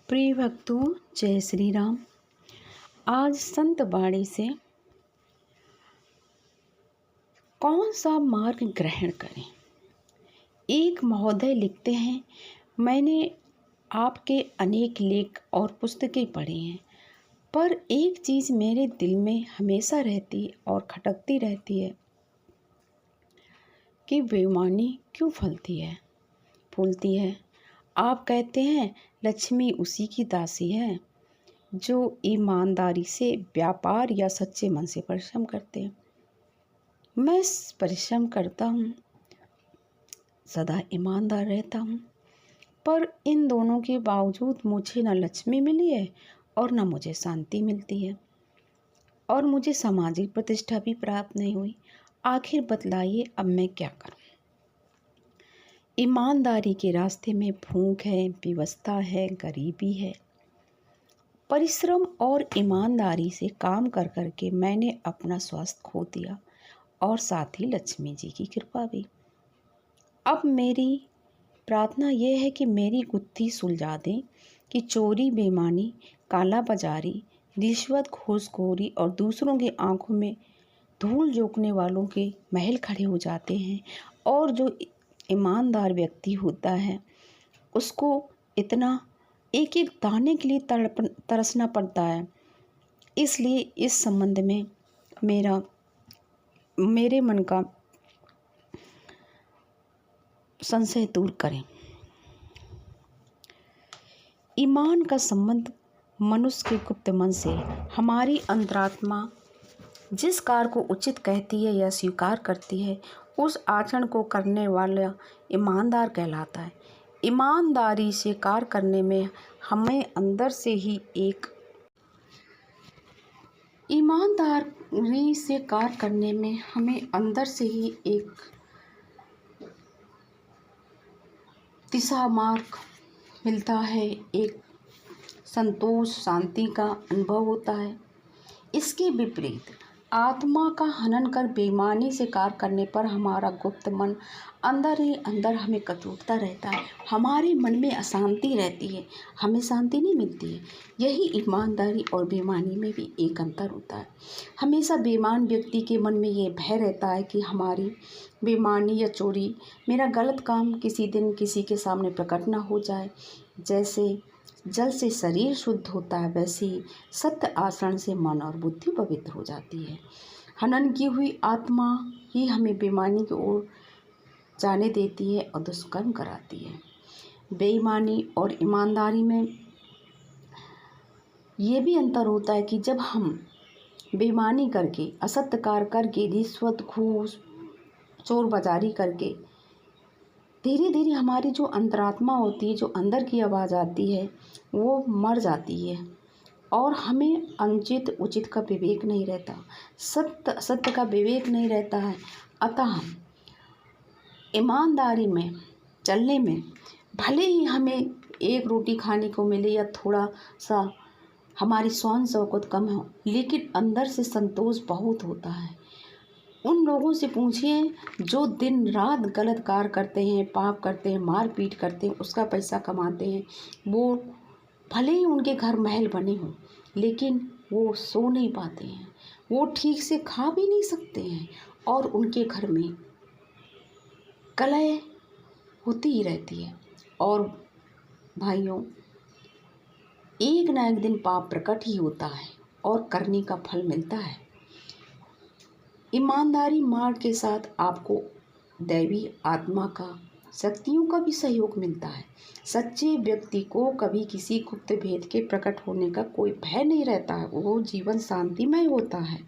प्रिय भक्तों, जय श्री राम। आज संत वाणी से कौन सा मार्ग ग्रहण करें। एक महोदय लिखते हैं, मैंने आपके अनेक लेख और पुस्तकें पढ़ी हैं, पर एक चीज़ मेरे दिल में हमेशा रहती और खटकती रहती है कि बेईमानी क्यों फूलती है। आप कहते हैं लक्ष्मी उसी की दासी है जो ईमानदारी से व्यापार या सच्चे मन से परिश्रम करते हैं। मैं परिश्रम करता हूँ, सदा ईमानदार रहता हूँ, पर इन दोनों के बावजूद मुझे न लक्ष्मी मिली है और न मुझे शांति मिलती है और मुझे सामाजिक प्रतिष्ठा भी प्राप्त नहीं हुई। आखिर बतलाइए, अब मैं क्या करूँ। ईमानदारी के रास्ते में भूख है, विवशता है, गरीबी है। परिश्रम और ईमानदारी से काम कर कर के मैंने अपना स्वास्थ्य खो दिया और साथ ही लक्ष्मी जी की कृपा भी। अब मेरी प्रार्थना यह है कि मेरी गुत्थी सुलझा दें कि चोरी, बेईमानी, काला बाजारी, रिश्वत, घूसखोरी और दूसरों की आंखों में धूल झोंकने वालों के महल खड़े हो जाते हैं और जो ईमानदार व्यक्ति होता है उसको इतना एक एक दाने के लिए तरसना पड़ता है। इसलिए इस संबंध में मेरे मन का संशय दूर करें। ईमान का संबंध मनुष्य के गुप्त मन से हमारी अंतरात्मा जिस कार्य को उचित कहती है या स्वीकार करती है, उस आचरण को करने वाला ईमानदार कहलाता है। ईमानदारी से कार्य करने में हमें अंदर से ही एक दिशा मार्ग मिलता है, एक संतोष, शांति का अनुभव होता है। इसके विपरीत आत्मा का हनन कर बेईमानी से कार्य करने पर हमारा गुप्त मन अंदर ही अंदर हमें कतूरता रहता है, हमारे मन में अशांति रहती है, हमें शांति नहीं मिलती है। यही ईमानदारी और बेईमानी में भी एक अंतर होता है। हमेशा बेईमान व्यक्ति के मन में ये भय रहता है कि हमारी बेईमानी या चोरी, मेरा गलत काम किसी दिन किसी के सामने प्रकट ना हो जाए। जैसे जल से शरीर शुद्ध होता है, वैसे ही सत्य आचरण से मन और बुद्धि पवित्र हो जाती है। हनन की हुई आत्मा ही हमें बेईमानी की ओर जाने देती है और दुष्कर्म कराती है। बेईमानी और ईमानदारी में ये भी अंतर होता है कि जब हम बेईमानी करके, असत्य कार्य करके, रिश्वत, घूस, चोर बाजारी करके धीरे धीरे हमारी जो अंतरात्मा होती है, जो अंदर की आवाज़ आती है, वो मर जाती है और हमें अनुचित उचित का विवेक नहीं रहता, सत्य असत्य का विवेक नहीं रहता है। अतः ईमानदारी में चलने में भले ही हमें एक रोटी खाने को मिले या थोड़ा सा हमारी शान शौकत कम हो, लेकिन अंदर से संतोष बहुत होता है। उन लोगों से पूछिए जो दिन रात गलत कार्य करते हैं, पाप करते हैं, मार पीट करते हैं, उसका पैसा कमाते हैं। वो भले ही उनके घर महल बने हों, लेकिन वो सो नहीं पाते हैं, वो ठीक से खा भी नहीं सकते हैं और उनके घर में कलह होती ही रहती है। और भाइयों, एक ना एक दिन पाप प्रकट ही होता है और करने का फल मिलता है। ईमानदारी मार्ग के साथ आपको दैवी आत्मा का, शक्तियों का भी सहयोग मिलता है। सच्चे व्यक्ति को कभी किसी गुप्त भेद के प्रकट होने का कोई भय नहीं रहता है, वो जीवन शांतिमय होता है।